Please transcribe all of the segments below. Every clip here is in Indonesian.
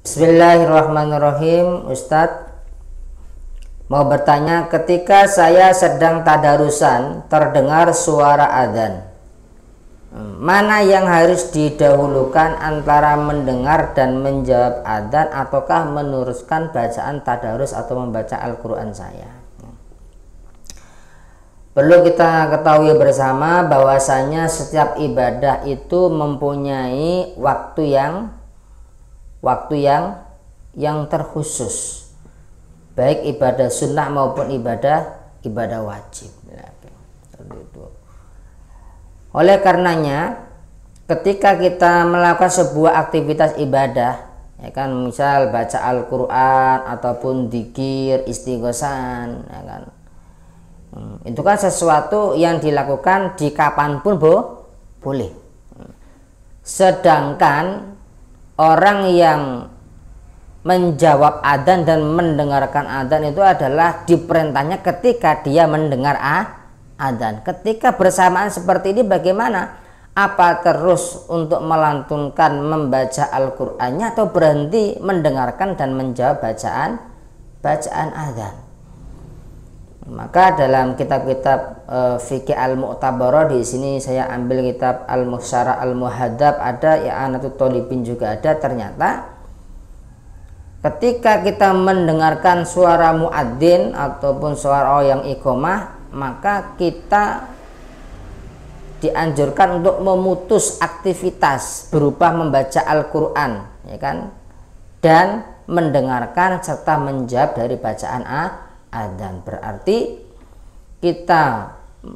Bismillahirrahmanirrahim. Ustadz mau bertanya, ketika saya sedang tadarusan terdengar suara adzan, mana yang harus didahulukan antara mendengar dan menjawab adzan ataukah meneruskan bacaan tadarus atau membaca Al-Quran saya? Perlu kita ketahui bersama bahwasanya setiap ibadah itu mempunyai waktu yang terkhusus, baik ibadah sunnah maupun ibadah wajib. Oleh karenanya, ketika kita melakukan sebuah aktivitas ibadah, ya kan, misal baca Al-Quran ataupun dzikir, istighosan, ya kan, itu kan sesuatu yang dilakukan di kapanpun boleh. Sedangkan orang yang menjawab adzan dan mendengarkan adzan itu adalah diperintahnya ketika dia mendengar adzan. Ketika bersamaan seperti ini bagaimana? Apa terus untuk melantunkan membaca Al-Qur'annya atau berhenti mendengarkan dan menjawab bacaan adzan? Maka dalam kitab-kitab fikih al-mu'tabarah, di sini saya ambil kitab al-musyara al-muhadzab, ada i'anatut thalibin juga ada. Ternyata ketika kita mendengarkan suara muadzin ataupun suara yang iqamah, maka kita dianjurkan untuk memutus aktivitas berupa membaca Al-Qur'an, ya kan, dan mendengarkan serta menjawab dari bacaan adzan. Berarti kita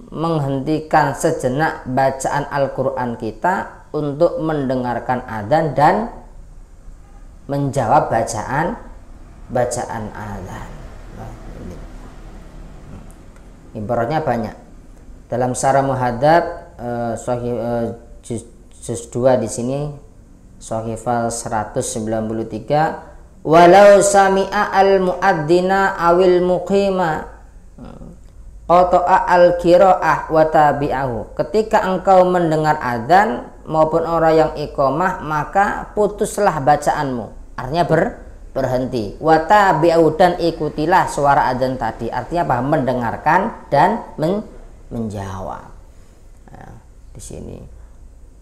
menghentikan sejenak bacaan Al-Qur'an kita untuk mendengarkan adzan dan menjawab bacaan adzan. Ibaratnya banyak. Dalam Syarah Muhadzab juz 2 di sini Shahifah 193, walau sami'a al-muadzina awil muqima qata'a al-qira'ah wa tabi'ahu. Ketika engkau mendengar adzan maupun orang yang iqamah, maka putuslah bacaanmu. Artinya berhenti. Wa tabi'ahu, dan ikutilah suara adzan tadi. Artinya apa? Mendengarkan dan menjawab. Nah, di sini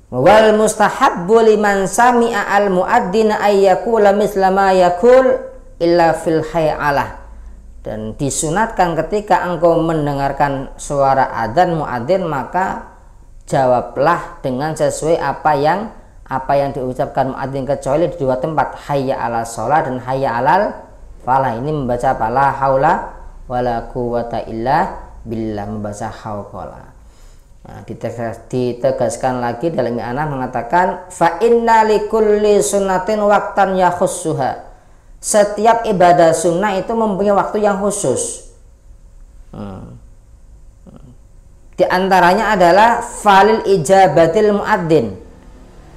wal mustahabbu liman sami'a al muadzina ay yaqula misla ma yaqul illa fil hay'alah. Dan disunatkan ketika engkau mendengarkan suara adzan muadzin, maka jawablah dengan sesuai apa yang diucapkan muadzin, kecuali di dua tempat, hayya 'ala shalah dan hayya 'alal falah. Ini membaca apa? La haula wala quwwata illa billah, membaca hauqala. Nah, ditegaskan lagi dalam i'anah mengatakan fa inna likulli sunnatin waqtan yakhussuha. Setiap ibadah sunnah itu mempunyai waktu yang khusus. Di antaranya adalah falil ijabatil muadzin,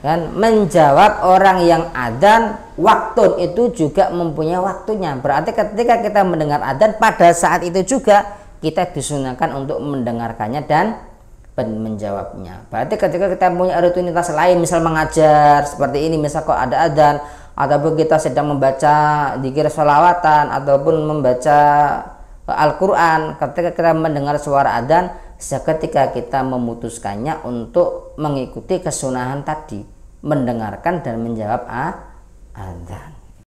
kan, menjawab orang yang adzan, waktu itu juga mempunyai waktunya. Berarti ketika kita mendengar adzan, pada saat itu juga kita disunahkan untuk mendengarkannya dan menjawabnya. Berarti ketika kita punya rutinitas lain, misal mengajar seperti ini, misal kok ada adzan, ataupun kita sedang membaca dzikir sholawatan ataupun membaca Al-Quran, ketika kita mendengar suara adzan, seketika kita memutuskannya untuk mengikuti kesunahan tadi, mendengarkan dan menjawab adzan.